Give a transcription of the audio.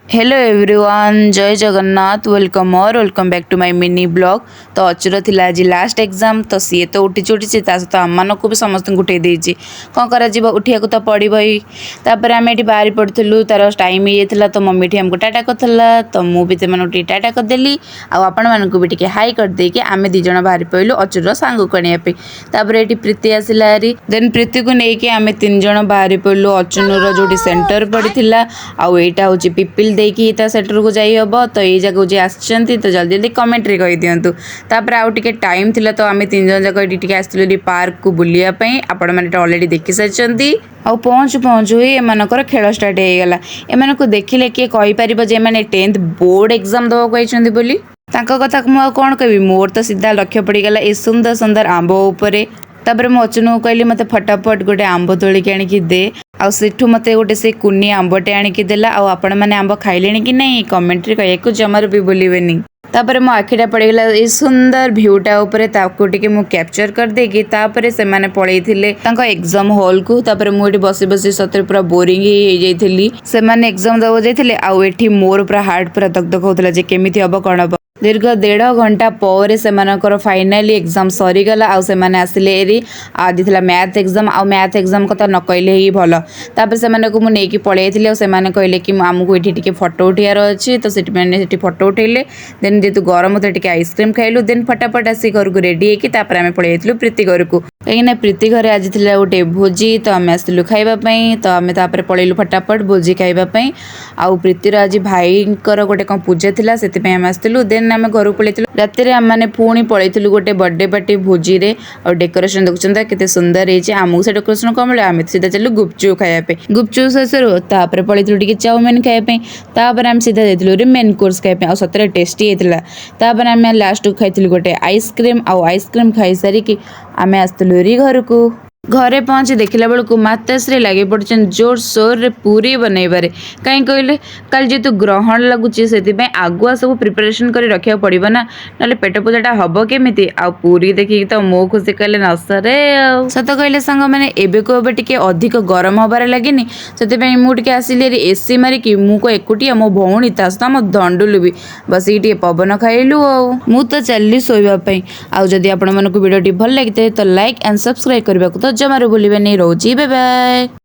Hello everyone, Jai Jagannath. Welcome back to my mini blog. तो अचुर थिला आज लास्ट एग्जाम, तो सी तो उठी उठी सहित आम को भी समस्त उठे देती कौन कर उठिया तो पड़ो ही। तापर आम ये बाहरी पड़ू, तार टाइम हो जाता तो मम्मी आमको टाटा करला, तो मुझे टाटा करदेली। आपण मानक भी हाई करदे आम दिज बाहरी पड़ू अचुर सांग को आने। ये प्रीति आसला हारी, देन प्रीति को लेकिन आम तीन जन बाहरी पड़ू अचुनर जो सेंटर पड़ा आईटा हूँ पिपिल देकी ता सेटर को जाई हबो। तो ये जगह जे आछंती तो जल्दी जल्दी कमेंट रे कहि दियंतु। तापर आउ टिके टाइम थिला तो आमे तीन जन जगह टिके आस्तिलु पार्क को बुलिया पई। आपण माने ऑलरेडी देखि सचंती। आ पहुँचु ही एमनकर खेल स्टार्ट हो गला। एमन को देखिले किए कहि परिबो जे माने 10th बोर्ड एग्जाम दवा कहछंती बोली। तांको कथा मु कौन कहबी, मोर तो सीधा लक्ष्य पड़गला ए सुंदर सुंदर आंब उपरे। तापर मु अचुन को कहली मते फटाफट गोटे आंब तोलिक आनिकी दे। आउ सेठू मते गोटे से कुनी आंबटे आनिकी देला। आउ आपण माने आंब खाइलेनी कि नहीं कमेंट रे कहिएको जमार भी बोलिबेनी। तापर मो आखिटा पड़गला ए सुंदर भ्यूटा उपरे, ताको टिके मु कैप्चर कर देकी तापर से माने पळेइथिले तांको एग्जाम हॉल को। तापर मु एठी बसी बसी सତରେ पूरा बोरिंग हे जाइथिली। से माने एग्जाम दवा जाइथिले। आउ एठी मोर पूरा हार्ट पूरा धक धक होतला जे केमिति हबो कोन हबो। दीर्घ 1.5 घंटा पर से फाइनाली एग्जाम सरीगला। आउ से माने आसिले एरी आदि थिला मैथ एग्जाम। आउ मैथ एग्जाम कथा न कहले ही भल। तापर से माने को मु नेकी पळेइथिले। आउ से माने कहले कि आमको एठी टिके फोटो उठियार अछि, तो सेठी माने सेठी फोटो उठेले। देन जेतु गरम होते टिके आइसक्रीम खाइलु। देन फटाफट आसी घर को रेडी हेकी तापर आमे पळेइथिलु प्रीति घर को। कहीं प्रीति घरे आज थिला गोटे भोजी, तो आम आसलु खाइबा पई। तो आमे तापर पळेइलु फटाफट भोजी खाइबा पई। आउ प्रीतिर आज भाईंकर गोटे कोन पूजा थिला, सेति पई आम आसलु। देन आमे घर पळेइथिलु। राति रे आम माने पुणी पळेइथिलु गोटे बर्थडे पार्टी भोजी रे। और डेकोरेशन देखुचंदा केते सुंदर हेछि। आमु से डेकोरेशन कमले आमे सीधा चलु गुपचुप खाइबा पे। गुपचुप ससुर तापर पळेइथिलु टिके चाउमीन खाइबा पे। तापर आम सीधा जाइथिलु रे मेन कोर्स खाइबा पे। आ सतरे टेस्टी हेतला। तापर आमे लास्ट को खाइथिलु गोटे आइसक्रीम। आ आइसक्रीम खाइ सारी कि आमे आस्तलु री घर को। घरे पहुँची देखला बेलू माताश्री लगे पड़छन जोर सोर रे पूरी बनइबारे। कहीं कहले कल जेतु ग्रहण लगुच से आगुआ सब प्रिपरेशन कर रखा पड़ो ना, ना पेट पूजाटा हम केमी। आ पूरी देखिए तो मो खुशी कहले नसरे सत कहले सांग मैंने एबे को एबे टिके अधिक गरम हबार लगे से मुझे आसिली एसी मारिकी मु एकुटिया मो भौणी ता सहित मो दंडुलु भी बस ये पवन खाइलु। मु तो चली शोवाई। आदि आपण मानक वीडियो भल लगी तो लाइक एंड सब्सक्राइब करने को तो जमारू भूलिए नहीं। रोजी बाय बाय।